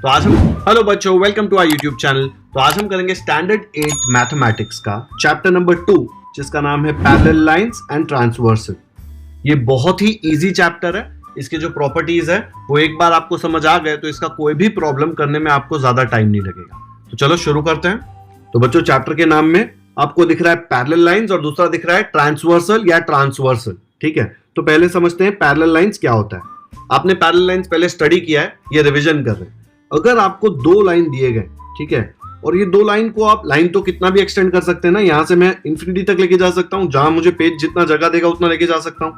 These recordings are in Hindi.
तो आज हम हेलो बच्चों, welcome to our YouTube channel. तो आज हम करेंगे स्टैंडर्ड 8 मैथमेटिक्स का चैप्टर नंबर 2 जिसका नाम है पैरेलल लाइंस एंड ट्रांसवर्सल। ये बहुत ही इजी चैप्टर है। इसके जो प्रॉपर्टीज है वो एक बार आपको समझ आ गए तो इसका कोई भी प्रॉब्लम करने में आपको ज्यादा टाइम नहीं लगेगा। तो चलो शुरू करते हैं। तो बच्चों, चैप्टर के नाम में आपको दिख रहा है पैरेलल लाइंस और दूसरा दिख रहा है ट्रांसवर्सल या ट्रांसवर्सल। ठीक है, तो पहले समझते हैं पैरेलल लाइंस क्या होता है। आपने पैरेलल लाइंस पहले स्टडी किया है, ये रिवीजन कर रहे हैं। अगर आपको दो लाइन दिए गए, ठीक है, और ये दो लाइन को आप लाइन तो कितना भी एक्सटेंड कर सकते हैं ना, यहां से मैं इंफिनिटी तक लेके जा सकता हूं, जहां मुझे पेज जितना जगह देगा उतना लेके जा सकता हूं,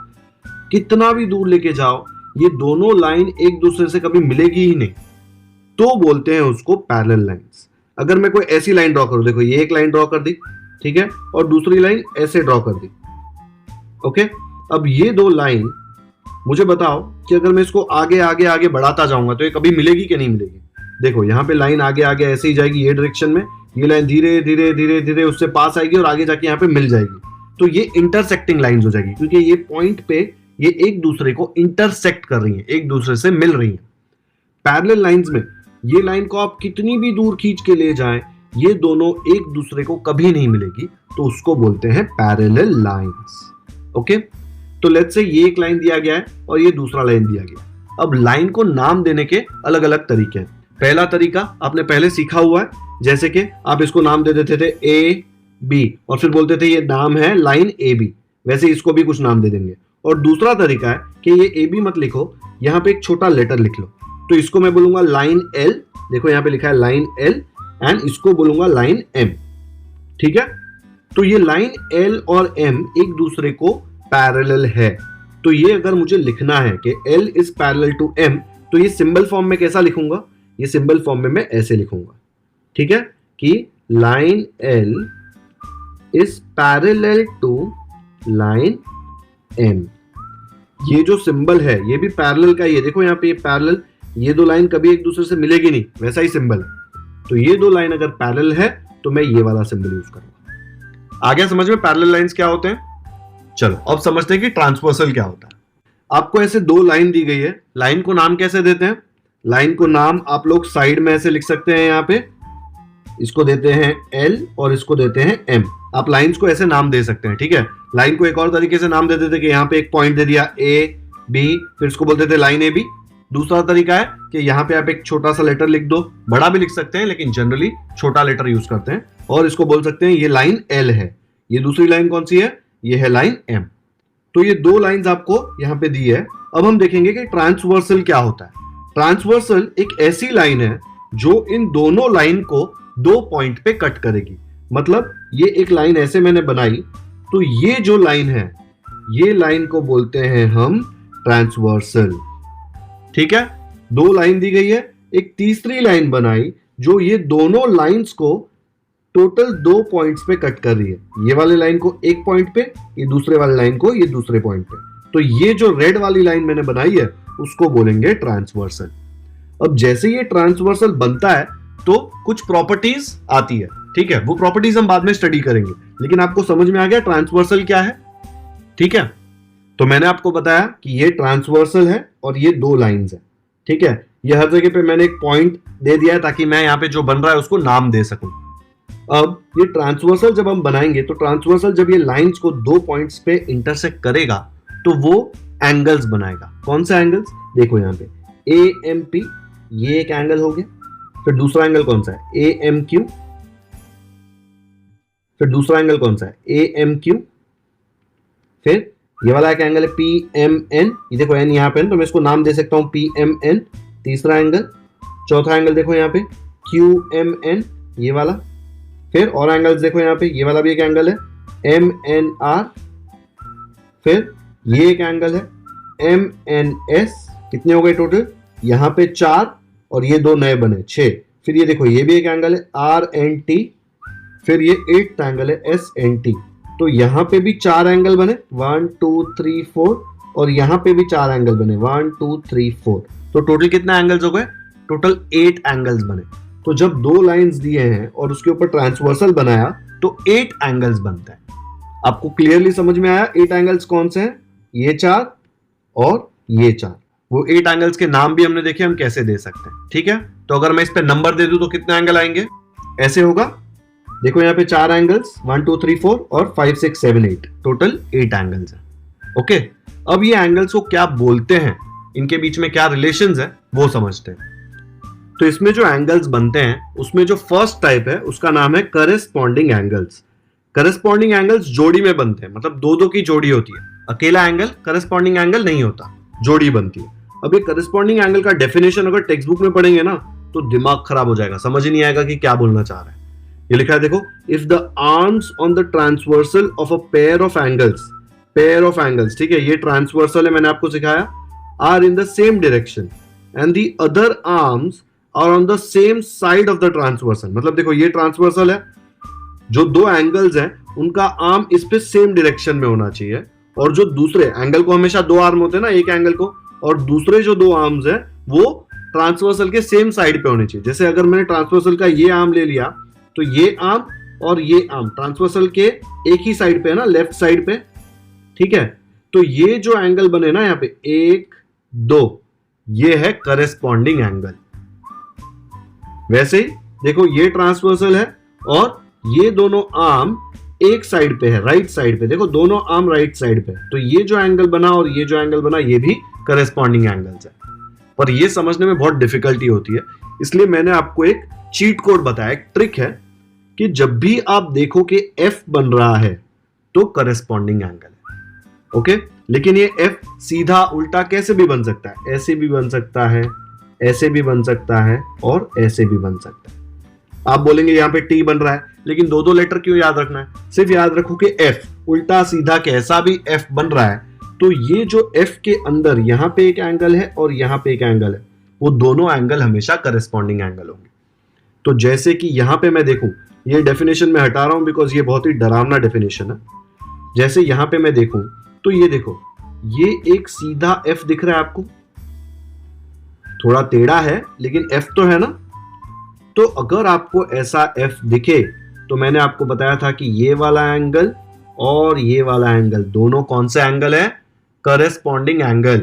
कितना भी दूर लेके जाओ, ये दोनों लाइन एक दूसरे से कभी मिलेगी ही नहीं, तो बोलते हैं उसको पैरेलल लाइंस। अगर मैं कोई ऐसी लाइन ड्रॉ करूं, देखो ये एक लाइन ड्रॉ कर दी, ठीक है, और दूसरी लाइन ऐसे ड्रॉ कर दी, ओके। अब ये दो लाइन मुझे बताओ कि अगर मैं इसको आगे आगे आगे बढ़ाता जाऊंगा तो ये कभी मिलेगी कि नहीं मिलेगी। देखो यहाँ पे लाइन आगे आगे ऐसे ही जाएगी ये डायरेक्शन में, ये लाइन धीरे धीरे धीरे धीरे उससे पास आएगी और आगे जाके यहाँ पे मिल जाएगी। तो ये इंटरसेक्टिंग लाइंस हो जाएगी क्योंकि ये पॉइंट पे ये एक दूसरे को इंटरसेक्ट कर रही है, एक दूसरे से मिल रही है। पैरेलल लाइंस में ये लाइन को आप कितनी भी दूर खींच के ले जाएं, ये दोनों एक दूसरे को कभी नहीं मिलेगी, तो उसको बोलते हैं पैरेलल लाइंस। ओके, तो लेट्स से ये एक लाइन दिया गया है और ये दूसरा लाइन दिया गया। अब लाइन को नाम देने के अलग अलग तरीके हैं। पहला तरीका आपने पहले सीखा हुआ है, जैसे कि आप इसको नाम दे देते थे ए बी और फिर बोलते थे ये नाम है लाइन ए बी, वैसे इसको भी कुछ नाम दे देंगे। और दूसरा तरीका है कि ये ए बी मत लिखो, यहाँ पे एक छोटा लेटर लिख लो, तो इसको मैं बोलूंगा लाइन एल, देखो यहाँ पे लिखा है लाइन एल, एंड इसको बोलूंगा लाइन एम। ठीक है, तो ये लाइन एल और एम एक दूसरे को पैरेलल है। तो ये अगर मुझे लिखना है कि L is parallel to M, तो ये सिंबल फॉर्म में कैसा लिखूंगा, ये सिंबल फॉर्म में मैं ऐसे लिखूंगा, ठीक है, कि line L is parallel to line M। ये जो सिंबल है ये भी पैरेलल का ही है, देखो यहाँ पे ये पैरेलल, ये दो लाइन कभी एक दूसरे से मिलेगी नहीं, वैसा ही सिंबल है। तो ये दो लाइन अगर पैरेलल है तो मैं ये वाला सिंबल यूज करूंगा। आ गया समझ में पैरेलल लाइंस क्या होते हैं। चलो अब समझते हैं कि ट्रांसवर्सल क्या होता है। आपको ऐसे दो लाइन दी गई है, लाइन को नाम कैसे देते हैं। लाइन को नाम आप लोग साइड में ऐसे लिख सकते हैं, यहाँ पे इसको देते हैं L और इसको देते हैं M। आप लाइंस को ऐसे नाम दे सकते हैं, ठीक है। लाइन को एक और तरीके से नाम दे देते कि यहाँ पे एक पॉइंट दे दिया A B, फिर इसको बोलते थे लाइन AB। दूसरा तरीका है कि यहाँ पे आप एक छोटा सा लेटर लिख दो, बड़ा भी लिख सकते हैं लेकिन जनरली छोटा लेटर यूज करते हैं, और इसको बोल सकते हैं ये लाइन L है। ये दूसरी लाइन कौन सी है, ये है लाइन M। तो ये दो लाइंस आपको यहां पे दी है। अब हम देखेंगे कि ट्रांसवर्सल क्या होता है। ट्रांसवर्सल एक ऐसी लाइन है जो इन दोनों लाइन को दो पॉइंट पे कट करेगी। मतलब ये एक लाइन ऐसे मैंने बनाई, तो ये जो लाइन है ये लाइन को बोलते हैं हम ट्रांसवर्सल। ठीक है, दो लाइन दी गई है, एक तीसरी लाइन बनाई जो ये दोनों लाइंस को टोटल दो पॉइंट्स पे कट कर रही है। ये वाली लाइन को एक पॉइंट पे, ये दूसरे वाली लाइन को ये दूसरे पॉइंट पे। तो ये जो रेड वाली लाइन मैंने बनाई है उसको बोलेंगे ट्रांसवर्सल। अब जैसे ये ट्रांसवर्सल बनता है तो कुछ प्रॉपर्टीज आती है, ठीक है, वो प्रॉपर्टीज हम बाद में स्टडी करेंगे, लेकिन आपको समझ में आ गया ट्रांसवर्सल क्या है। ठीक है, तो मैंने आपको बताया कि ये ट्रांसवर्सल है और ये दो लाइंस है, ठीक है। ये हर जगह पे मैंने एक पॉइंट दे दिया है ताकि मैं यहाँ पे जो बन रहा है उसको नाम दे सकूं। अब ये ट्रांसवर्सल जब हम बनाएंगे तो ट्रांसवर्सल जब ये लाइंस को दो पॉइंट्स पे इंटरसेक्ट करेगा तो वो एंगल्स बनाएगा। कौन सा एंगल्स, देखो यहाँ पे AMP, ये एक एंगल हो गया। फिर दूसरा एंगल कौन सा है, AMQ। फिर दूसरा एंगल कौन सा है, AMQ। फिर ये वाला एक एंगल है PMN, ये देखो N यहाँ पे, तो मैं इसको नाम दे सकता हूं PMN, तीसरा एंगल। चौथा एंगल देखो यहाँ पे QMN, ये वाला। फिर और एंगल्स देखो यहाँ पे, ये वाला भी एक एंगल है MNR। फिर ये एक एंगल है MNS। कितने हो गए टोटल, यहाँ पे 4 और ये दो नए बने 6। फिर ये देखो ये भी एक एंगल है RNT। फिर ये 8th एंगल है SNT। तो यहाँ पे भी 4 एंगल बने 1 2 3 4, और यहाँ पे भी 4 एंगल बने 1 2 3 4। तो टोटल कितना एंगल्स हो गए, टोटल 8 एंगल्स बने। तो जब दो लाइंस दिए हैं और उसके ऊपर ट्रांसवर्सल बनाया तो 8 एंगल्स बनता है। आपको क्लियरली समझ में आया 8 एंगल्स कौन से हैं, ये 4 और ये 4। वो 8 एंगल्स के नाम भी हमने देखे हम कैसे दे सकते हैं, ठीक है। तो अगर मैं इस पे नंबर दे दूं तो कितने एंगल आएंगे? ऐसे होगा। देखो यहाँ पे 4 एंगल्स 1 2 3 4 और 5 6 7 8, टोटल 8 एंगल्स है। ओके, अब ये एंगल्स को क्या बोलते हैं, इनके बीच में क्या रिलेशंस है वो समझते हैं। तो इसमें जो एंगल्स बनते हैं उसमें जो फर्स्ट टाइप है उसका नाम है करेस्पॉन्डिंग एंगल्स। करेस्पॉन्डिंग एंगल्स जोड़ी में बनते हैं, मतलब दो दो की जोड़ी होती है। अकेला एंगल करेस्पॉन्डिंग एंगल नहीं होता, जोड़ी बनती है। अब ये करेस्पॉन्डिंग एंगल का डेफिनेशन अगर टेक्स्ट बुक में पढ़ेंगे ना तो दिमाग खराब हो जाएगा, समझ ही नहीं आएगा कि क्या बोलना चाह रहा है। ये लिखा है देखो, if the arms on the transversal of a pair of angles, ठीक है, ये ट्रांसवर्सल है, मैंने आपको सिखाया, are in the same direction and the other arms are on the same side of the transversal. मतलब देखो ये ट्रांसवर्सल है, जो दो एंगल्स हैं उनका आर्म इस पे सेम डायरेक्शन में होना चाहिए, और जो दूसरे एंगल को हमेशा दो आर्म होते हैं ना, एक एंगल को, और दूसरे जो दो आर्म्स हैं वो ट्रांसवर्सल के सेम साइड पे होने चाहिए। जैसे अगर मैंने ट्रांसवर्सल का ये आर्म ले लिया तो ये आर्म और ये आर्म ट्रांसवर्सल के एक ही साइड पे है ना, लेफ्ट साइड पे, ठीक है। तो ये जो एंगल बने ना यहाँ पे 1 2, ये है करेस्पॉन्डिंग एंगल। वैसे ही देखो ये ट्रांसवर्सल है और ये दोनों आर्म एक साइड पे है, राइट साइड पे, देखो दोनों आर्म राइट साइड पे, तो ये जो एंगल बना और ये जो एंगल बना ये भी करेस्पॉन्डिंग एंगल्स है। पर ये समझने में बहुत डिफिकल्टी होती है, इसलिए मैंने आपको एक चीट कोड बताया, एक ट्रिक है कि जब भी आप देखो कि F बन रहा है तो करेस्पॉन्डिंग एंगल है। ओके, लेकिन ये F सीधा उल्टा कैसे भी बन सकता है, ऐसे भी बन सकता है, ऐसे भी बन सकता है और ऐसे भी बन सकता है। आप बोलेंगे यहाँ पे T बन रहा है, लेकिन दो दो लेटर क्यों याद रखना है? सिर्फ याद रखो कि F उल्टा सीधा कैसा भी F बन रहा है, तो ये जो F के अंदर यहाँ पे एक एंगल है और यहाँ पे एक एंगल है, वो दोनों एंगल हमेशा करेस्पॉन्डिंग एंगल होंगे। तो जैसे कि यहाँ पे मैं देखूं, ये डेफिनेशन में हटा रहा हूं बिकॉज ये बहुत ही डरावना डेफिनेशन है। जैसे यहाँ पे मैं देखूं तो ये देखो, ये एक सीधा F दिख रहा है आपको, थोड़ा टेढ़ा है लेकिन F तो है ना। तो अगर आपको ऐसा F दिखे तो मैंने आपको बताया था कि ये वाला एंगल और ये वाला एंगल दोनों कौन सा एंगल है? Corresponding angle.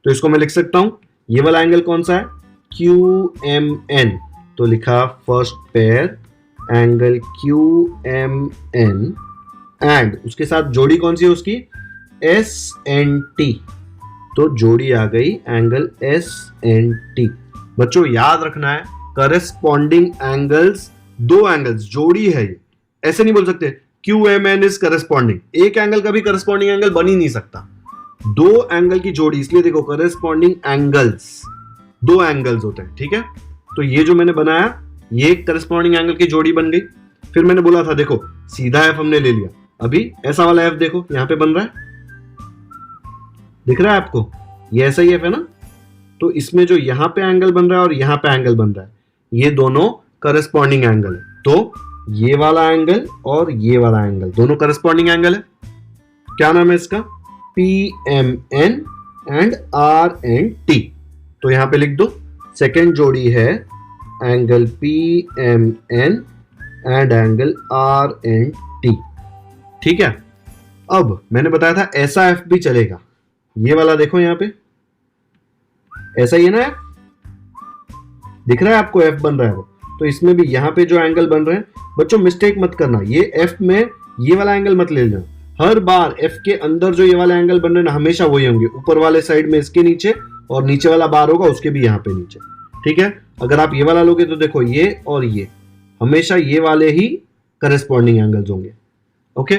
तो इसको मैं लिख सकता हूं, ये वाला एंगल कौन सा है? QMN। तो लिखा first pair angle QMN and उसके साथ जोड़ी कौन सी है उसकी? SNT। तो जोड़ी आ गई एंगल SNT। बच्चों याद रखना है, करेस्पॉन्डिंग एंगल्स, दो एंगल्स जोड़ी है ये, ऐसे नहीं बोल सकते QMN इज करेस्पॉन्डिंग। एक एंगल का भी करेस्पॉन्डिंग एंगल बन ही नहीं सकता, दो एंगल की जोड़ी। इसलिए देखो करेस्पॉन्डिंग एंगल्स, दो एंगल्स होते हैं, ठीक है। तो ये जो मैंने बनाया ये एक करेस्पॉन्डिंग एंगल की जोड़ी बन गई। फिर मैंने बोला था देखो सीधा F हमने ले लिया, अभी ऐसा वाला F देखो यहां पे बन रहा है, दिख रहा है आपको? ये ऐसा ही F है ना। तो इसमें जो यहां पे एंगल बन रहा है और यहां पे एंगल बन रहा है, ये दोनों करेस्पॉन्डिंग एंगल है। तो ये वाला एंगल और ये वाला एंगल दोनों करेस्पॉन्डिंग एंगल है। क्या नाम है इसका? PMN and RNT। तो यहां पे लिख दो, सेकेंड जोड़ी है angle PMN and angle RNT, ठीक है। अब मैंने बताया था ऐसा F भी चलेगा, ये वाला देखो यहां पे ऐसा ही है ना F, दिख रहा है आपको F बन रहा है वो। तो इसमें भी यहां पे जो एंगल बन रहे हैं, बच्चों मिस्टेक मत करना, ये F में ये वाला एंगल मत ले लेना। हर बार F के अंदर जो ये वाला एंगल बन रहे हैं ना, हमेशा वही होंगे, ऊपर वाले साइड में इसके नीचे, और नीचे वाला बार होगा उसके भी यहाँ पे नीचे, ठीक है। अगर आप ये वाला लोगे तो देखो ये और ये हमेशा ये वाले ही करेस्पॉन्डिंग एंगल्स होंगे। ओके,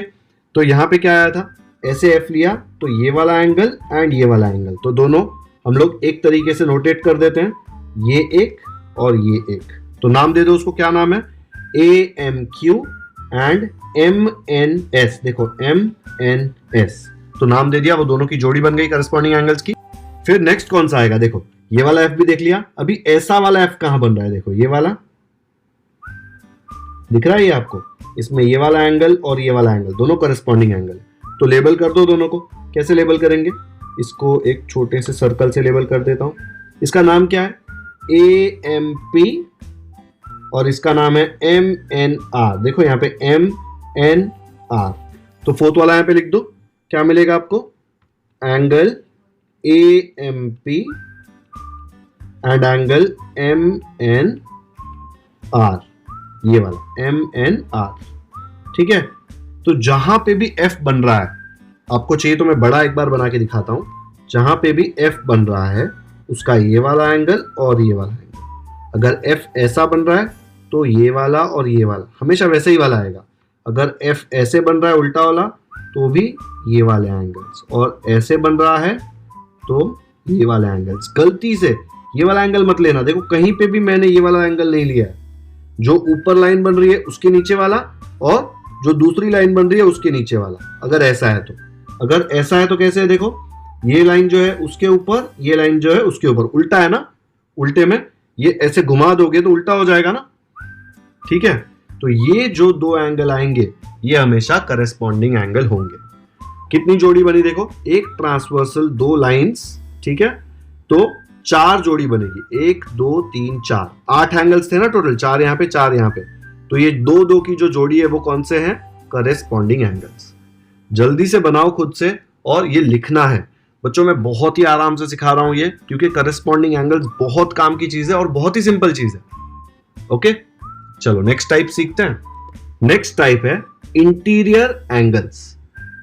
तो यहाँ पे क्या आया था, ऐसे F लिया तो ये वाला एंगल एंड ये वाला एंगल, तो दोनों हम लोग एक तरीके से नोटेट कर देते हैं, ये एक और ये एक। तो नाम दे दो उसको, क्या नाम है? AMQ and MNS। देखो MNS, तो नाम दे दिया, वो दोनों की जोड़ी बन गई करेस्पॉन्डिंग एंगल्स की। फिर नेक्स्ट कौन सा आएगा? देखो ये वाला F भी देख लिया, अभी ऐसा वाला F कहां बन रहा है? देखो ये वाला दिख रहा है ये आपको, इसमें ये वाला एंगल और ये वाला एंगल दोनों करेस्पॉन्डिंग एंगल है। तो लेबल कर दो दोनों को। कैसे लेबल करेंगे? इसको एक छोटे से सर्कल से लेबल कर देता हूं। इसका नाम क्या है? AMP और इसका नाम है MNR। देखो यहाँ पे MNR। तो फोर्थ वाला यहाँ पे लिख दो, क्या मिलेगा आपको? Angle AMP and angle MNR, ये वाला MNR, ठीक है। तो जहां पे भी F बन रहा है, आपको चाहिए तो मैं बड़ा एक बार बना के दिखाता हूं, जहां पे भी F बन रहा है उसका ये वाला एंगल और ये वाला एंगल, अगर F ऐसा बन रहा है तो ये वाला और ये वाला हमेशा वैसे ही वाला आएगा, अगर F ऐसे बन रहा है उल्टा वाला तो भी ये वाले एंगल्स, और ऐसे बन रहा है तो ये वाले एंगल्स। गलती से ये वाला एंगल मत लेना, देखो कहीं पे भी मैंने ये वाला एंगल नहीं लिया है, जो ऊपर लाइन बन रही है उसके नीचे वाला और जो दूसरी लाइन बन रही है उसके नीचे वाला, अगर ऐसा है तो। अगर ऐसा है तो कैसे है, देखो ये लाइन जो है उसके ऊपर, ये लाइन जो है उसके ऊपर, उल्टा है ना, उल्टे में ये ऐसे घुमा दोगे तो उल्टा हो जाएगा ना, ठीक है। तो ये जो दो एंगल आएंगे ये हमेशा करेस्पॉन्डिंग एंगल होंगे। कितनी जोड़ी बनी देखो, एक ट्रांसवर्सल दो लाइंस, ठीक है, तो 4 जोड़ी बनेगी, 1 2 3 4, 8 एंगल्स थे ना टोटल, 4 यहाँ पे 4 यहाँ पे, तो ये 2 2 की जो जोड़ी है वो कौन से हैं, करेस्पॉन्डिंग एंगल्स। जल्दी से बनाओ खुद से, और ये लिखना है बच्चों, मैं बहुत ही आराम से सिखा रहा हूं ये, क्योंकि करेस्पॉन्डिंग एंगल्स बहुत काम की चीज है और बहुत ही सिंपल चीज है। ओके, चलो नेक्स्ट टाइप सीखते हैं। नेक्स्ट टाइप है इंटीरियर एंगल्स।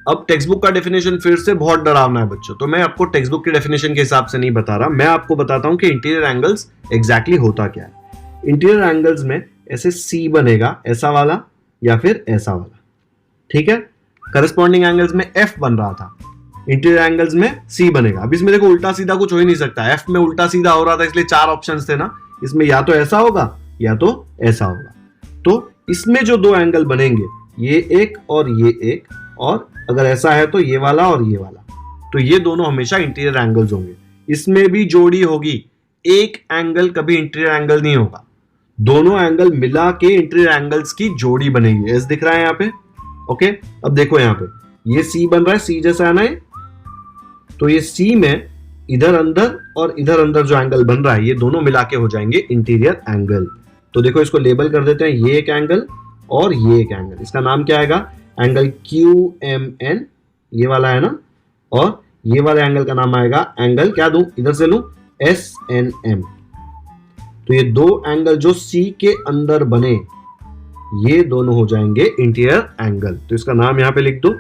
अब टेक्स्ट बुक का डेफिनेशन फिर से बहुत डरावना है बच्चों, तो मैं आपको टेक्स्ट बुक के डेफिनेशन के हिसाब से नहीं बता रहा, मैं आपको बताता हूं कि इंटीरियर एंगल्स एग्जैक्टली होता क्या है। इंटीरियर एंगल्स में ऐसे C बनेगा, ऐसा वाला या फिर ऐसा वाला, ठीक है। करेस्पॉन्डिंग एंगल्स में F बन रहा था, इंटीरियर एंगल्स में C बनेगा। अब इसमें देखो उल्टा सीधा कुछ हो ही नहीं सकता, F में उल्टा सीधा हो रहा था इसलिए 4 ऑप्शंस थे ना, इसमें या तो ऐसा होगा या तो ऐसा होगा। तो इसमें जो दो एंगल बनेंगे, ये एक और ये एक, और अगर ऐसा है तो ये वाला और ये वाला, तो ये दोनों हमेशा इंटीरियर एंगल्स होंगे। इसमें भी जोड़ी होगी, एक एंगल कभी इंटीरियर एंगल नहीं होगा, दोनों एंगल मिला के इंटीरियर एंगल्स की जोड़ी बनेगी। ऐसे दिख रहा है यहाँ पे, ओके। अब देखो यहाँ पे ये C बन रहा है, C जैसा है ना, तो ये C में इधर अंदर और इधर अंदर जो एंगल बन रहा है ये दोनों मिला के हो जाएंगे इंटीरियर एंगल। तो देखो इसको लेबल कर देते हैं, ये एक एंगल और ये एक एंगल, इसका नाम क्या आएगा, एंगल QMN, ये वाला है ना, और ये वाले एंगल का नाम आएगा एंगल, क्या दूं इधर से लूं, SNM। तो ये दो एंगल जो C के अंदर बने ये दोनों हो जाएंगे इंटीरियर एंगल। तो इसका नाम यहां पे लिख दो,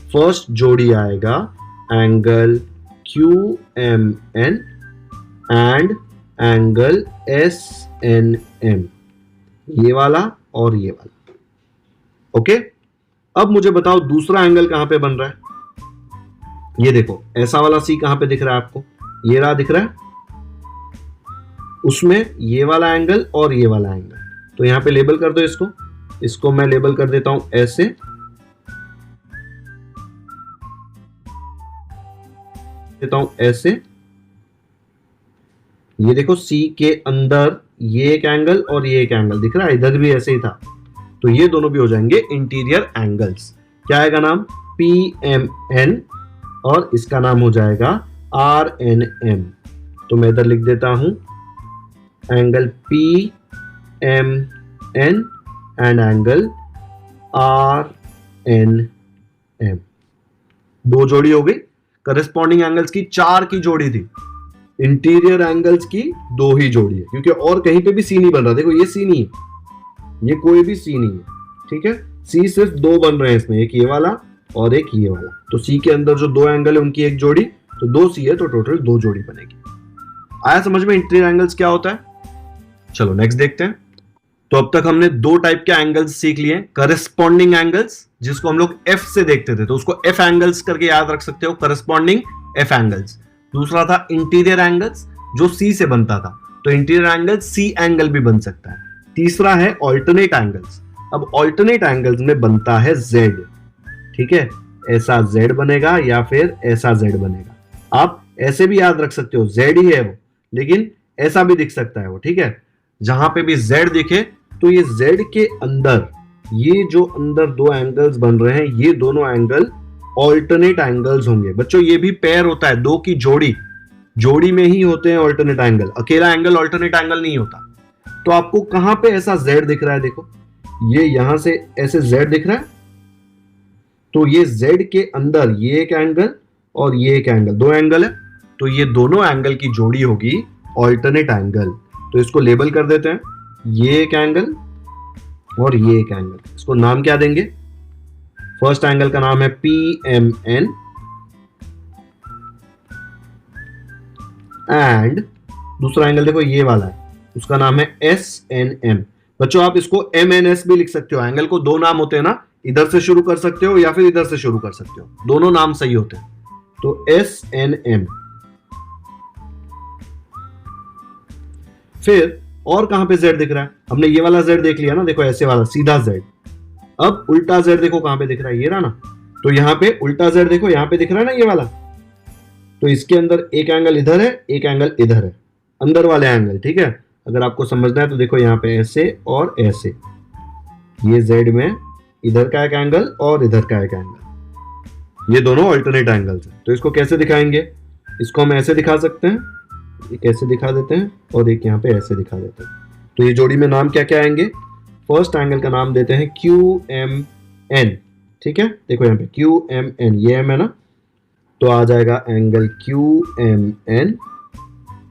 फर्स्ट जोड़ी आएगा angle QMN and angle SNM, ये वाला और ये वाला, ओके। अब मुझे बताओ दूसरा एंगल कहां पे बन रहा है, ये देखो ऐसा वाला C कहां पे दिख रहा है आपको, ये रहा दिख रहा है, उसमें ये वाला एंगल और ये वाला एंगल, तो यहां पे लेबल कर दो इसको, इसको मैं लेबल कर देता हूं ऐसे, देता हूं ऐसे। ये देखो C के अंदर ये एक एंगल और ये एक एंगल दिख रहा है, इधर भी ऐसे ही था, तो ये दोनों भी हो जाएंगे इंटीरियर एंगल्स। क्या आएगा नाम, PMN, और इसका नाम हो जाएगा RNM। तो मैं इधर लिख देता हूं angle PMN and angle RNM, दो जोड़ी हो गई। करेस्पॉन्डिंग एंगल्स की 4 की जोड़ी थी, इंटीरियर एंगल्स की 2 ही जोड़ी है, क्योंकि और कहीं पे भी C नहीं बन रहा। देखो ये C नहीं है, ये कोई भी C नहीं है, ठीक है। C सिर्फ 2 बन रहे हैं इसमें, एक ये वाला और एक ये वाला, तो C के अंदर जो 2 एंगल है उनकी एक जोड़ी, तो 2 C है तो टोटल 2 जोड़ी बनेगी। आया समझ में इंटीरियर एंगल्स क्या होता है। चलो नेक्स्ट देखते हैं। तो अब तक हमने 2 टाइप के एंगल्स सीख लिए, करेस्पॉन्डिंग एंगल्स जिसको हम लोग F से देखते थे, तो उसको F एंगल्स करके याद रख सकते हो, करेस्पॉन्डिंग F एंगल्स। दूसरा था इंटीरियर एंगल्स जो C से बनता था, तो इंटीरियर एंगल C एंगल भी बन सकता है। तीसरा है ऑल्टरनेट एंगल्स। अब ऑल्टरनेट एंगल्स में बनता है Z, ठीक है, ऐसा Z बनेगा या फिर ऐसा Z बनेगा। आप ऐसे भी याद रख सकते हो, Z ही है वो, लेकिन ऐसा भी दिख सकता है वो, ठीक है। जहां पे भी Z दिखे तो ये Z के अंदर ये जो अंदर 2 एंगल्स बन रहे हैं, ये दोनों एंगल ऑल्टरनेट एंगल्स होंगे। बच्चों ये भी पेयर होता है, 2 की जोड़ी में ही होते हैं ऑल्टरनेट एंगल, अकेला एंगल ऑल्टरनेट एंगल नहीं होता। तो आपको कहां पे ऐसा Z दिख रहा है, देखो ये यहां से ऐसे Z दिख रहा है, तो ये Z के अंदर ये एक एंगल और ये एक एंगल, 2 एंगल है, तो ये दोनों एंगल की जोड़ी होगी ऑल्टरनेट एंगल। तो इसको लेबल कर देते हैं, ये एक एंगल और ये एक एंगल। इसको नाम क्या देंगे? फर्स्ट एंगल का नाम है PMN एंड दूसरा एंगल देखो ये वाला है, उसका नाम है SNM। बच्चों आप इसको MNS भी लिख सकते हो। एंगल को दो नाम होते हैं ना, इधर से शुरू कर सकते हो या फिर इधर से शुरू कर सकते हो, दोनों नाम सही होते हैं। तो SNM। फिर और कहां पे Z दिख रहा है? हमने ये वाला Z देख लिया ना, देखो ऐसे वाला सीधा Z। अब उल्टा Z देखो कहां पे दिख रहा है, ये रहा ना। तो यहां पे उल्टा Z देखो, यहां पे दिख रहा है ना ये वाला। तो इसके अंदर एक एंगल इधर है, एक एंगल इधर है, अंदर वाले एंगल। ठीक है, अगर आपको समझना है तो देखो यहाँ पे ऐसे और ऐसे, ये Z में इधर का एक एंगल और इधर का एक एंगल, ये दोनों अल्टरनेट एंगल्स हैं। तो इसको कैसे दिखाएंगे? इसको हम ऐसे दिखा सकते हैं, एक ऐसे दिखा देते हैं और एक यहाँ पे ऐसे दिखा देते हैं। तो ये जोड़ी में नाम क्या क्या आएंगे? फर्स्ट एंगल का नाम देते हैं QMN। ठीक है, देखो यहाँ पे QMN, ये M है ना, तो आ जाएगा एंगल QMN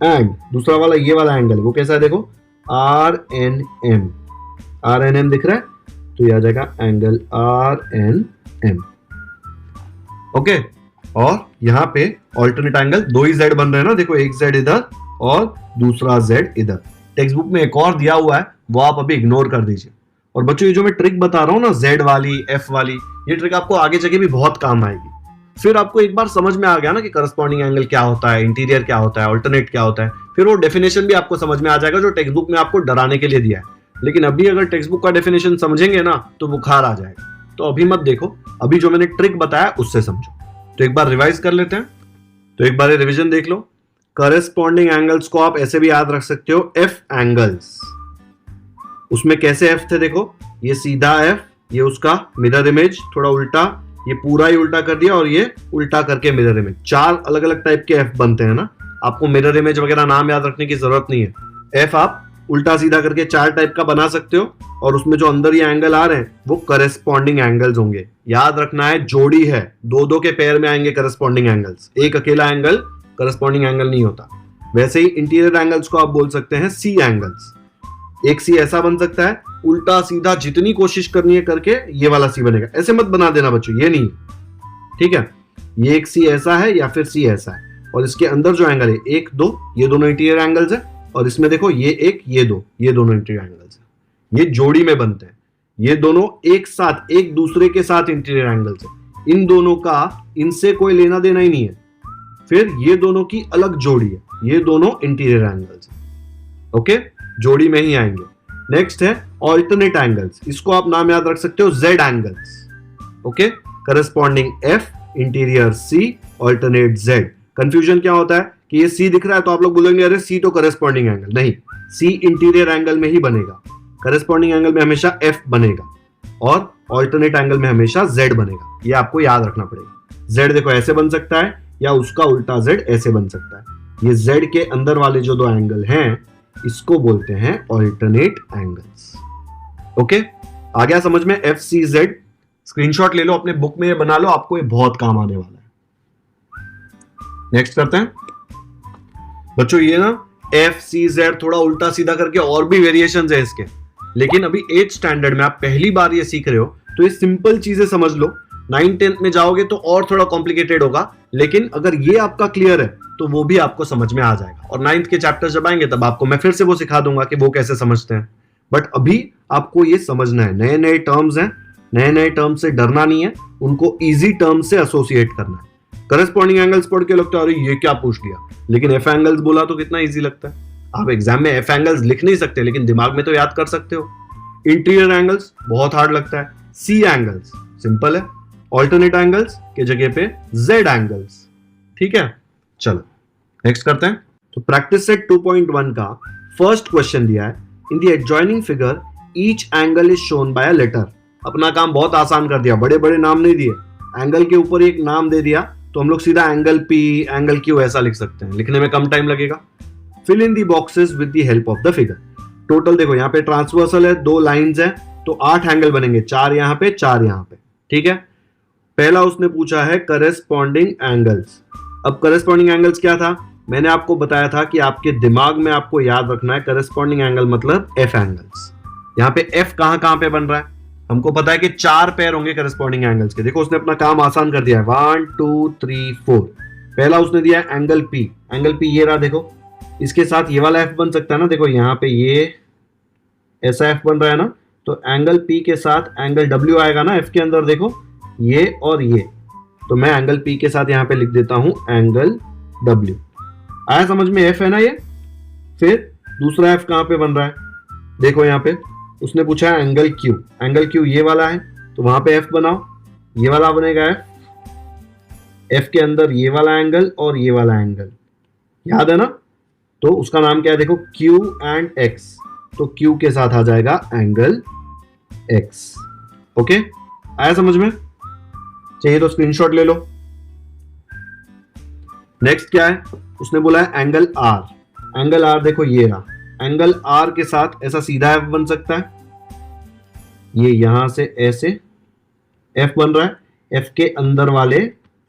एंड दूसरा वाला ये वाला एंगल वो कैसा है देखो, RNM। RNM दिख रहा है, तो ये आ जाएगा एंगल RNM। ओके, और यहाँ पे ऑल्टरनेट एंगल दो ही Z बन रहे हैं ना, देखो एक Z इधर और दूसरा Z इधर। टेक्स्ट बुक में एक और दिया हुआ है, वो आप अभी इग्नोर कर दीजिए। और बच्चों ये जो मैं ट्रिक बता रहा हूँ ना, Z वाली F वाली, ये ट्रिक आपको आगे जगह भी बहुत काम आएगी। फिर आपको एक बार समझ में आ गया ना कि करस्पॉन्डिंग एंगल क्या होता है, इंटीरियर क्या होता है, ऑल्टरनेट क्या होता है, फिर वो डेफिनेशन भी आपको समझ में आ जाएगा जो टेक्स्ट बुक में आपको डराने के लिए दिया है। लेकिन अभी अगर टेक्स्ट बुक का डेफिनेशन समझेंगे ना तो बुखार आ जाएगा। तो अभी मत देखो, अभी जो मैंने ट्रिक बताया उससे समझो। तो एक बार रिवाइज कर लेते हैं। तो एक बार रिवीजन देख लो। करस्पॉन्डिंग एंगल्स को आप ऐसे भी याद रख सकते हो, F एंगल्स। उसमें कैसे F थे देखो, ये सीधा F, ये उसका मिरर इमेज थोड़ा उल्टा, ये पूरा ही उल्टा कर दिया और ये उल्टा करके मिरर इमेज। चार अलग अलग टाइप के F बनते हैं ना, आपको मिरर इमेज वगैरह नाम याद रखने की जरूरत नहीं है। F आप उल्टा सीधा करके चार टाइप का बना सकते हो और उसमें जो अंदर ये एंगल आ रहे हैं वो करस्पॉन्डिंग एंगल्स होंगे। याद रखना है जोड़ी है, दो दो के पेयर में आएंगे करस्पॉन्डिंग एंगल्स, एक अकेला एंगल करस्पॉन्डिंग एंगल नहीं होता। वैसे ही इंटीरियर एंगल्स को आप बोल सकते हैं C एंगल्स। एक C ऐसा बन सकता है, उल्टा सीधा जितनी कोशिश करनी है करके ये वाला C बनेगा। ऐसे मत बना देना बच्चों, ये नहीं, ठीक है। ये एक C ऐसा है या फिर C ऐसा है, और इसके अंदर जो एंगल है 1 2, ये दोनों इंटीरियर एंगल्स है, और इसमें देखो ये एक ये दो, ये दोनों इंटीरियर एंगल्स है। ये जोड़ी में बनते हैं, ये दोनों एक साथ एक दूसरे के साथ इंटीरियर एंगल्स है। इन दोनों का इनसे कोई लेना देना ही नहीं है। फिर ये दोनों की अलग जोड़ी है, ये दोनों इंटीरियर एंगल्स है। ओके, जोड़ी में ही आएंगे। नेक्स्ट है ऑल्टरनेट एंगल्स, इसको आप नाम याद रख सकते हो Z angles. Okay, corresponding F, interior C, alternate Z। Confusion क्या होता है कि ये C दिख रहा है तो आप लोग बोलेंगे अरे C तो करस्पॉन्डिंग एंगल नहीं, C इंटीरियर एंगल में ही बनेगा। करस्पॉन्डिंग एंगल में हमेशा F बनेगा और ऑल्टरनेट एंगल में हमेशा Z बनेगा। ये आपको याद रखना पड़ेगा। Z देखो ऐसे बन सकता है या उसका उल्टा Z ऐसे बन सकता है। ये Z के अंदर वाले जो दो एंगल हैं इसको बोलते हैं ऑल्टरनेट एंगल्स। ओके, आ गया समझ में FCZ? स्क्रीनशॉट ले लो, अपने बुक में ये बना लो, आपको ये बहुत काम आने वाला है। नेक्स्ट करते हैं बच्चों। ये ना FCZ थोड़ा उल्टा सीधा करके और भी वेरिएशंस है इसके, लेकिन अभी 8th स्टैंडर्ड में आप पहली बार ये सीख रहे हो तो ये सिंपल चीजें समझ लो। 9th 10th में जाओगे तो और थोड़ा कॉम्प्लिकेटेड होगा, लेकिन अगर ये आपका क्लियर है तो वो भी आपको समझ में आ जाएगा। और 9th के चैप्टर जब आएंगे तब आपको मैं फिर से वो सिखा दूंगा कि वो कैसे समझते हैं। बट अभी आपको ये समझना है, नए नए टर्म्स हैं, नए नए टर्म से डरना नहीं है, उनको इजी टर्म से एसोसिएट करना है। करस्पॉन्डिंग एंगल्स पढ़ के लगता है अरे ये क्या पूछ लिया, लेकिन F एंगल्स बोला तो कितना इजी लगता है। आप एग्जाम में F एंगल्स लिख नहीं सकते, लेकिन दिमाग में तो याद कर सकते हो। इंटीरियर एंगल्स बहुत हार्ड लगता है, C एंगल्स सिंपल है, ऑल्टरनेट एंगल्स के जगह पे Z एंगल्स। ठीक है, चलो नेक्स्ट करते हैं। तो प्रैक्टिस सेट 2.1 का फर्स्ट क्वेश्चन दिया है, in the adjoining figure each angle is shown by a letter. अपना काम बहुत आसान कर दिया, बड़े बड़े नाम नहीं दिए, एंगल के ऊपर एक नाम दे दिया तो हम लोग सीधा एंगल P, एंगल Q ऐसा लिख सकते हैं, लिखने में कम टाइम लगेगा। Fill in the boxes with the help of the figure. Total देखो यहाँ पे ट्रांसवर्सल है, 2 लाइंस है तो 8 एंगल बनेंगे, 4 यहाँ पे 4 यहाँ पे। ठीक है, पहला उसने पूछा है करस्पॉन्डिंग एंगल्स। अब करस्पॉन्डिंग एंगल्स क्या था, मैंने आपको बताया था कि आपके दिमाग में आपको याद रखना है करस्पॉन्डिंग एंगल मतलब एफ एंगल्स। यहाँ पे एफ कहां पे बन रहा है, हमको पता है कि 4 पेयर होंगे करस्पॉन्डिंग एंगल्स के। देखो उसने अपना काम आसान कर दिया है, 1 2 3 4। पहला उसने दिया है एंगल पी, एंगल पी ये रहा, देखो इसके साथ ये वाला एफ बन सकता है ना, देखो यहाँ पे ये ऐसा एफ बन रहा है ना, तो एंगल पी के साथ एंगल डब्ल्यू आएगा ना एफ के अंदर, देखो ये और ये, तो मैं एंगल पी के साथ यहाँ पे लिख देता हूं एंगल डब्ल्यू। आया समझ में, एफ है ना ये। फिर दूसरा एफ कहां पे बन रहा है, देखो यहाँ पे उसने पूछा है एंगल क्यू, एंगल क्यू ये वाला है, तो वहां पे एफ बनाओ, ये वाला बनेगा एफ, एफ के अंदर ये वाला एंगल और ये वाला एंगल, याद है ना, तो उसका नाम क्या है, देखो क्यू एंड एक्स, तो क्यू के साथ आ जाएगा एंगल एक्स। ओके, आया समझ में, चाहिए तो स्क्रीनशॉट ले लो। नेक्स्ट क्या है, उसने बोला है एंगल आर, एंगल आर देखो ये रहा, एंगल आर के साथ ऐसा सीधा एफ बन सकता है, ये यहां से ऐसे एफ बन रहा है, एफ के अंदर वाले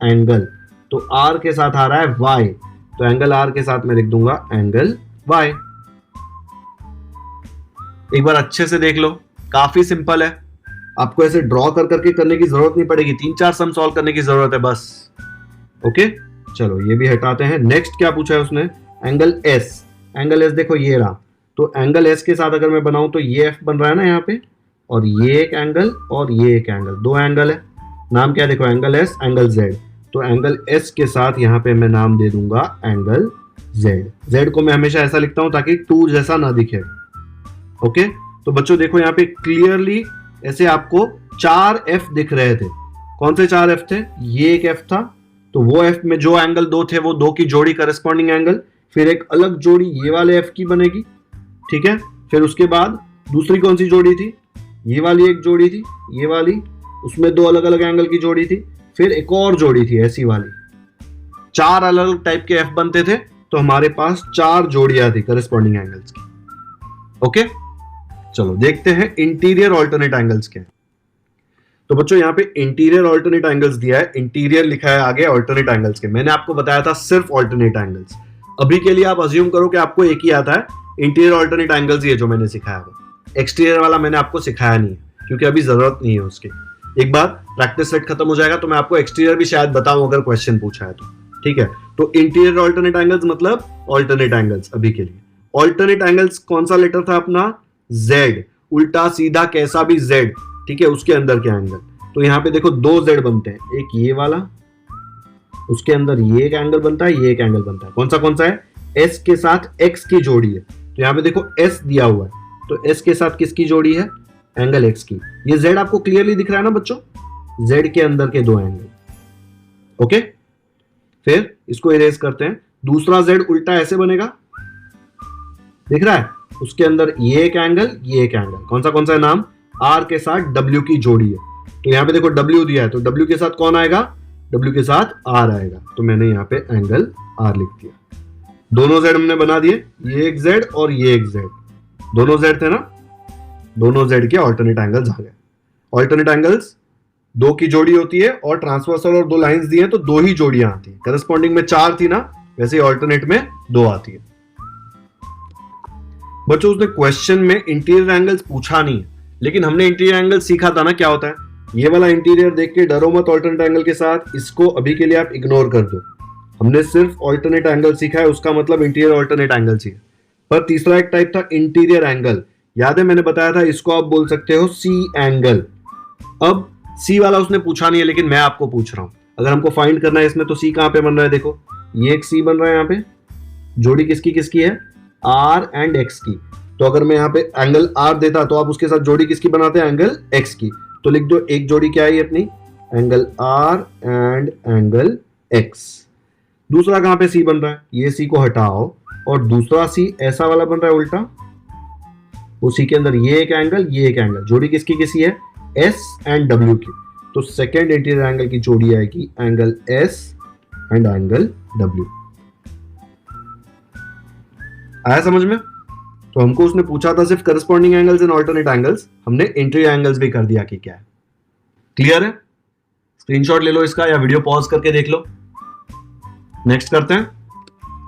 एंगल, तो आर के साथ आ रहा है वाई, तो एंगल आर के साथ मैं लिख दूंगा एंगल वाई। एक बार अच्छे से देख लो, काफी सिंपल है, आपको ऐसे ड्रॉ कर करके करने की जरूरत नहीं पड़ेगी, 3-4 सम सॉल्व करने की जरूरत है बस। ओके, चलो ये भी हटाते हैं। नेक्स्ट क्या पूछा है उसने, एंगल एस, एंगल एस देखो ये रहा, तो एंगल एस के साथ अगर मैं बनाऊं तो ये एफ बन रहा है ना यहाँ पे, और ये एक एंगल और ये एक एंगल, 2 एंगल है, नाम क्या है देखो एंगल एस एंगल जेड, तो एंगल एस के साथ यहाँ पे मैं नाम दे दूंगा एंगल जेड। जेड को मैं हमेशा ऐसा लिखता हूं ताकि 2 जैसा ना दिखे। ओके, तो बच्चों देखो यहाँ पे क्लियरली ऐसे आपको 4 एफ दिख रहे थे, कौन से 4 एफ थे, ये एक एफ था, तो वो एफ में जो एंगल 2 थे वो 2 की जोड़ी करस्पॉन्डिंग एंगल, फिर एक अलग जोड़ी ये वाले एफ की बनेगी, ठीक है। फिर उसके बाद दूसरी कौन सी जोड़ी थी, ये वाली एक जोड़ी थी, ये वाली, उसमें 2 अलग अलग एंगल की जोड़ी थी, फिर एक और जोड़ी थी ऐसी वाली, 4 अलग अलग टाइप के एफ बनते थे, तो हमारे पास 4 जोड़ियां थी करस्पॉन्डिंग एंगल्स की। ओके, चलो देखते हैं इंटीरियर ऑल्टरनेट एंगल्स क्या है। तो बच्चों यहाँ पे इंटीरियर ऑल्टरनेट एंगल्स दिया है, इंटीरियर लिखा है आगे ऑल्टरनेट एंगल्स के। मैंने आपको बताया था सिर्फ ऑल्टरनेट एंगल्स, अभी के लिए आप अज्यूम करो कि आपको एक ही आता है, इंटीरियर ऑल्टरनेट एंगल्स ये जो मैंने सिखाया वो, एक्सटीरियर वाला मैंने आपको सिखाया नहीं है क्योंकि अभी जरूरत नहीं है उसकी। एक बार प्रैक्टिस सेट खत्म हो जाएगा तो मैं आपको एक्सटीरियर भी शायद बताऊं अगर क्वेश्चन पूछा है तो, ठीक है। तो इंटीरियर ऑल्टरनेट एंगल्स मतलब ऑल्टरनेट एंगल्स अभी के लिए। ऑल्टरनेट एंगल्स कौन सा लेटर था अपना, जेड, उल्टा सीधा कैसा भी जेड, ठीक है, उसके अंदर के एंगल। तो यहाँ पे देखो 2 जेड बनते हैं, एक ये वाला, उसके अंदर ये एक एंगल बनता है, ये एक एंगल बनता है, कौन सा है, एस के साथ एक्स की जोड़ी है, तो यहाँ पे देखो एस दिया हुआ है, तो एस के साथ किसकी जोड़ी है, एंगल एक्स की। ये जेड आपको क्लियरली दिख रहा है ना बच्चों, जेड के अंदर के 2 एंगल। ओके, फिर इसको इरेज करते हैं, दूसरा जेड उल्टा ऐसे बनेगा, दिख रहा है, उसके अंदर ये एक एंगल, ये एक एंगल, कौन सा है नाम, आर के साथ डब्ल्यू की जोड़ी है, तो यहाँ पे देखो डब्ल्यू दिया है, तो डब्ल्यू के साथ कौन आएगा, डब्ल्यू के साथ आर आएगा, तो मैंने यहाँ पे एंगल आर लिख दिया। दोनों जेड हमने बना दिए, ये एक जेड और ये एक जेड, दोनों जेड थे ना, दोनों जेड के ऑल्टरनेट एंगल्स आ गए। ऑल्टरनेट एंगल्स 2 की जोड़ी होती है, और ट्रांसवर्सल और 2 लाइंस दी हैं तो 2 ही जोड़ियां आती है, करस्पॉन्डिंग में 4 थी ना, वैसे ही ऑल्टरनेट में 2 आती है। बच्चों उसने क्वेश्चन में इंटीरियर एंगल्स पूछा नहीं है, लेकिन हमने इंटीरियर एंगल सीखा था ना क्या होता है, ये वाला इंटीरियर देख के डरो मत ऑल्टरनेट एंगल के साथ, इसको अभी के लिए आप इग्नोर कर दो। हमने सिर्फ ऑल्टरनेट एंगल सीखा है, उसका मतलब इंटीरियर ऑल्टरनेट एंगल ही है। पर तीसरा एक टाइप था इंटीरियर एंगल, याद है मैंने बताया था, इसको आप बोल सकते हो सी एंगल। अब सी वाला उसने पूछा नहीं है, लेकिन मैं आपको पूछ रहा हूं, अगर हमको फाइंड करना है इसमें, तो सी कहां पे बन रहा है, देखो ये एक सी बन रहा है, यहाँ पे जोड़ी किसकी है, आर एंड एक्स की। तो अगर मैं यहाँ पे एंगल आर देता तो आप उसके साथ जोड़ी किसकी बनाते हैं, एंगल एक्स की, तो लिख दो एक जोड़ी क्या है अपनी, angle R and angle X. दूसरा कहां पे सी बन रहा है, ये सी को हटाओ, और दूसरा सी ऐसा वाला बन रहा है उल्टा, उसी के अंदर ये एक एंगल, ये एक एंगल, जोड़ी किसकी है, एस एंड डब्ल्यू की। तो सेकेंड इंटीरियर एंगल की जोड़ी आएगी angle S and angle W. आया समझ में। तो हमको उसने पूछा था सिर्फ corresponding angles and alternate angles, हमने इंटीरियर एंगल्स भी कर दिया कि क्या है। क्लियर है, स्क्रीनशॉट ले लो इसका या वीडियो पॉज करके देख लो। नेक्स्ट करते हैं।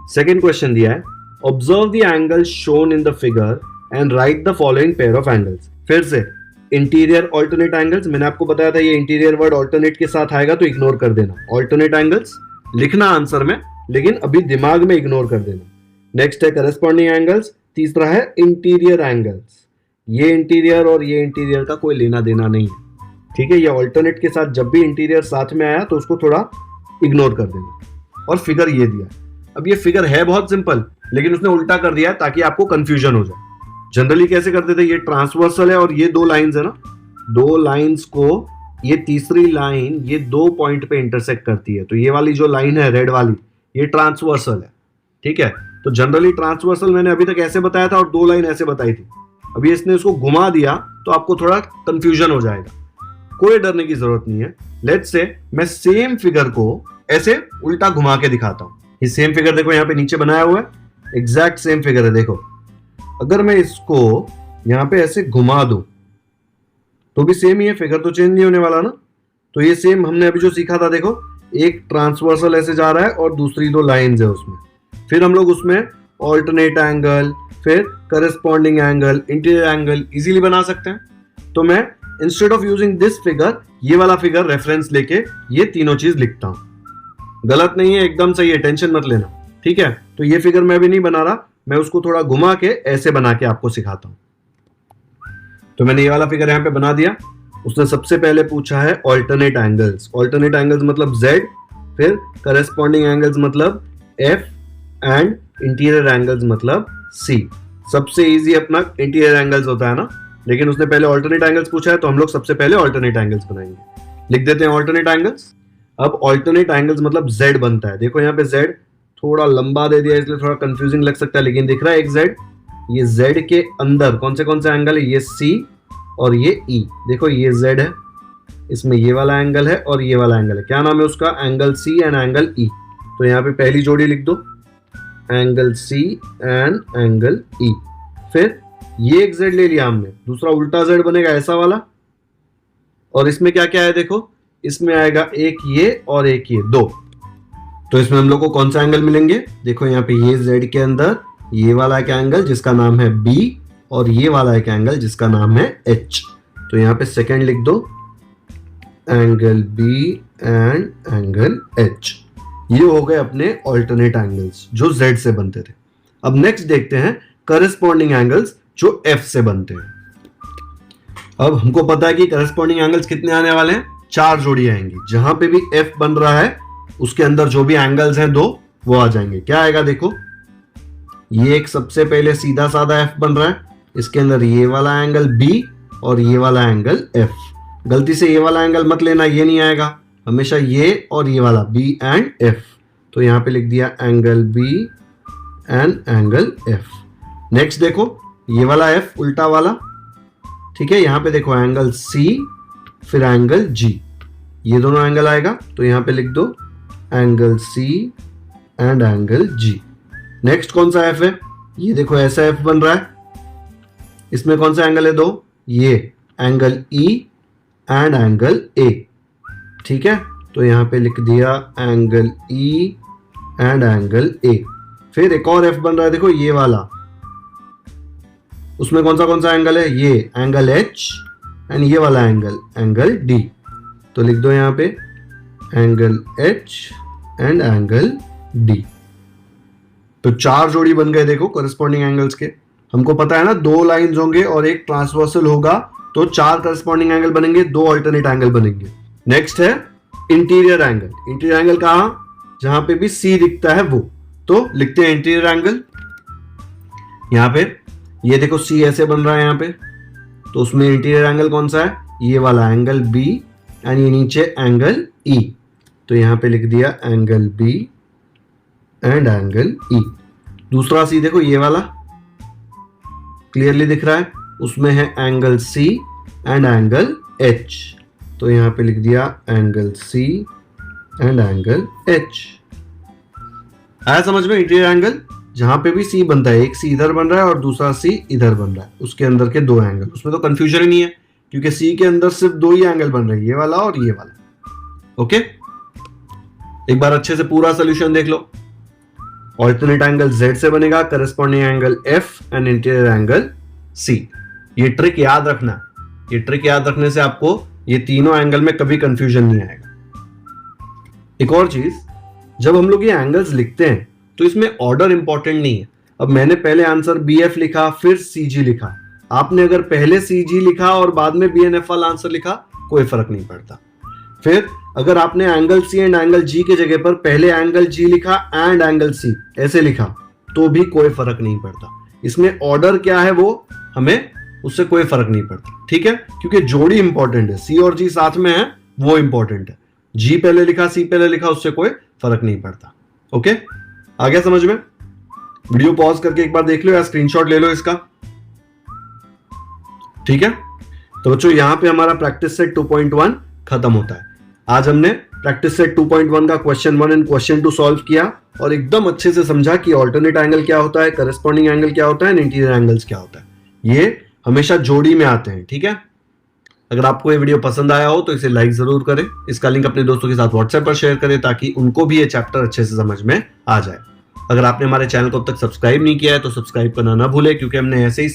सेकेंड क्वेश्चन दिया है, observe the angle shown in the figure and right the following pair of angles. फिर से इंटीरियर ऑल्टरनेट एंगल्स, मैंने आपको बताया था ये इंटीरियर वर्ड ऑल्टरनेट के साथ आएगा तो इग्नोर कर देना। ऑल्टरनेट एंगल्स लिखना आंसर में, लेकिन अभी दिमाग में इग्नोर कर देना। नेक्स्ट है करस्पॉन्डिंग एंगल्स, तीसरा है इंटीरियर एंगल्स। ये इंटीरियर और ये इंटीरियर का कोई लेना देना नहीं है, ठीक है। ये ऑल्टरनेट के साथ जब भी इंटीरियर साथ में आया तो उसको थोड़ा इग्नोर कर देना। और फिगर ये दिया, अब ये फिगर है बहुत सिंपल, लेकिन उसने उल्टा कर दिया ताकि आपको कंफ्यूजन हो जाए। जनरली कैसे करते थे, ये ट्रांसवर्सल है और ये दो लाइंस है ना, दो लाइंस को ये तीसरी लाइन ये दो पॉइंट पे इंटरसेक्ट करती है, तो ये वाली जो लाइन है रेड वाली ये ट्रांसवर्सल है, ठीक है। तो जनरली ट्रांसवर्सल मैंने अभी तक ऐसे बताया था और दो लाइन ऐसे बताई थी। अभी इसने इसको घुमा दिया तो आपको थोड़ा कंफ्यूजन हो जाएगा, कोई डरने की जरूरत नहीं है। लेट्स से मैं सेम फिगर को ऐसे उल्टा घुमा के दिखाता हूं। ये सेम फिगर देखो यहाँ पे नीचे बनाया हुआ है, एग्जैक्ट सेम फिगर है। देखो अगर मैं इसको यहाँ पे ऐसे घुमा दूं तो भी सेम ही है, फिगर तो चेंज नहीं होने वाला ना। तो ये सेम हमने अभी जो सीखा था, देखो एक ट्रांसवर्सल ऐसे जा रहा है और दूसरी दो लाइंस है उसमें। फिर हम लोग उसमें ऑल्टरनेट एंगल, फिर corresponding angle, interior angle easily बना सकते हैं। तो मैं instead of using this figure, ये वाला फिगर रेफरेंस लेके ये तीनों चीज लिखता हूं। गलत नहीं है, एकदम सही है, टेंशन मत लेना, ठीक है। तो ये फिगर मैं भी नहीं बना रहा, मैं उसको थोड़ा घुमा के ऐसे बना के आपको सिखाता हूं। तो मैंने ये वाला फिगर यहां पे बना दिया। उसने सबसे पहले पूछा है ऑल्टरनेट एंगल्स। ऑल्टरनेट एंगल्स मतलब Z, फिर करस्पॉन्डिंग एंगल्स मतलब F एंड इंटीरियर एंगल्स मतलब C। सबसे इजी अपना इंटीरियर एंगल्स होता है ना, लेकिन उसने पहले ऑल्टरनेट एंगल्स पूछा है तो हम लोग सबसे पहले ऑल्टरनेट एंगल्स बनाएंगे। लिख देते हैं ऑल्टरनेट एंगल्स। अब ऑल्टरनेट एंगल्स मतलब Z बनता है। देखो यहाँ पे Z थोड़ा लंबा दे दिया इसलिए थोड़ा कंफ्यूजिंग लग सकता है, लेकिन दिख रहा है एक Z। ये Z के अंदर कौन से एंगल है, ये C और ये E। देखो ये Z है, इसमें ये वाला एंगल है और ये वाला एंगल है, क्या नाम है उसका, angle C and angle E। तो यहाँ पे पहली जोड़ी लिख दो, angle C and angle E। फिर ये एक Z ले लिया हमने, दूसरा उल्टा Z बनेगा ऐसा वाला, और इसमें क्या क्या है देखो, इसमें आएगा एक ये और एक ये, दो। तो इसमें हम लोग को कौन सा एंगल मिलेंगे, देखो यहाँ पे ये Z के अंदर ये वाला एक एंगल जिसका नाम है B और ये वाला एक एंगल जिसका नाम है H। तो यहाँ पे सेकंड लिख दो, angle B and angle H। ये हो गए अपने ऑल्टरनेट एंगल्स जो Z से बनते थे। अब नेक्स्ट देखते हैं करस्पॉन्डिंग एंगल्स जो F से बनते हैं। अब हमको पता है कि करस्पॉन्डिंग एंगल्स कितने आने वाले हैं, 4 जोड़ी आएंगी। जहां पे भी F बन रहा है उसके अंदर जो भी एंगल्स हैं दो, वो आ जाएंगे। क्या आएगा देखो, ये एक सबसे पहले सीधा साधा F बन रहा है, इसके अंदर ये वाला एंगल B और ये वाला एंगल F। गलती से ये वाला एंगल मत लेना, ये नहीं आएगा, हमेशा ये और ये वाला B एंड F। तो यहाँ पे लिख दिया angle B and angle F। Next देखो ये वाला F उल्टा वाला, ठीक है। यहाँ पे देखो एंगल C फिर एंगल G, ये दोनों एंगल आएगा। तो यहाँ पे लिख दो angle C and angle G। Next कौन सा F है, ये देखो ऐसा F बन रहा है, इसमें कौन सा एंगल है दो, ये angle E and angle A, ठीक है। तो यहाँ पे लिख दिया angle E and angle A। फिर एक और F बन रहा है देखो ये वाला, उसमें कौन सा एंगल है, ये एंगल H एंड ये वाला एंगल एंगल D। तो लिख दो यहाँ पे angle H and angle D। तो 4 जोड़ी बन गए देखो करस्पॉन्डिंग एंगल्स के। हमको पता है ना 2 लाइंस होंगे और एक ट्रांसवर्सल होगा तो 4 करस्पॉन्डिंग एंगल बनेंगे, 2 ऑल्टरनेट एंगल बनेंगे। नेक्स्ट है इंटीरियर एंगल। इंटीरियर एंगल कहां, जहां पे भी C दिखता है वो, तो लिखते हैं इंटीरियर एंगल। यहां पे ये देखो C ऐसे बन रहा है यहाँ पे, तो उसमें इंटीरियर एंगल कौन सा है, ये वाला एंगल B एंड ये नीचे एंगल E। तो यहाँ पे लिख दिया angle B and angle E। दूसरा C देखो ये वाला क्लियरली दिख रहा है, उसमें है angle C and angle H। तो यहाँ पे लिख दिया angle C and angle H। आया समझ में, इंटीरियर एंगल जहां पे भी C बनता है, एक C इधर बन रहा है और दूसरा C इधर बन रहा है, उसके अंदर के 2 एंगल, उसमें तो कंफ्यूजन ही नहीं है क्योंकि C के अंदर सिर्फ 2 ही एंगल बन रहे हैं, ये वाला और ये वाला। ओके, एक बार अच्छे से पूरा सोल्यूशन देख लो। ऑल्टरनेट एंगल Z से बनेगा, corresponding angle F and interior angle C। ये ट्रिक याद रखना, ये ट्रिक याद रखने से आपको ये तीनों एंगल में कभी कंफ्यूजन नहीं आएगा। एक और चीज, जब हम लोग ये एंगल्स लिखते हैं तो इसमें ऑर्डर इंपॉर्टेंट नहीं है। अब मैंने पहले आंसर BF लिखा फिर CG लिखा, आपने अगर पहले CG लिखा और बाद में BNF वाला आंसर लिखा कोई फर्क नहीं पड़ता। फिर अगर आपने angle C and angle G के जगह पर पहले एंगल G लिखा एंड एंगल C ऐसे लिखा तो भी कोई फर्क नहीं पड़ता। इसमें ऑर्डर क्या है वो हमें उससे कोई फर्क नहीं पड़ता, ठीक है, क्योंकि जोड़ी इंपॉर्टेंट है। C और G साथ में है वो इंपॉर्टेंट है, G पहले लिखा C पहले लिखा उससे कोई फर्क नहीं पड़ता। ओके, आ गया समझ में? वीडियो पॉज करके एक बार देख लो या स्क्रीनशॉट ले लो इसका, ठीक है। तो बच्चों यहां पे हमारा प्रैक्टिस सेट 2.1 खत्म होता है। आज हमने प्रैक्टिस सेट 2.1 का क्वेश्चन 1 एंड क्वेश्चन 2 सॉल्व किया और एकदम अच्छे से समझा कि ऑल्टरनेट एंगल क्या होता है, करस्पॉन्डिंग एंगल क्या होता है, इंटीरियर एंगल्स क्या होता है। ये हमेशा जोड़ी में आते हैं, ठीक है। अगर आपको ये वीडियो पसंद आया हो तो इसे लाइक जरूर करें, इसका लिंक अपने दोस्तों के साथ व्हाट्सएप पर शेयर करें ताकि उनको भी ये चैप्टर अच्छे से समझ में आ जाए। अगर आपने हमारे चैनल को अब तक सब्सक्राइब नहीं किया है तो सब्सक्राइब करना ना भूलें, क्योंकि हमने ऐसे ही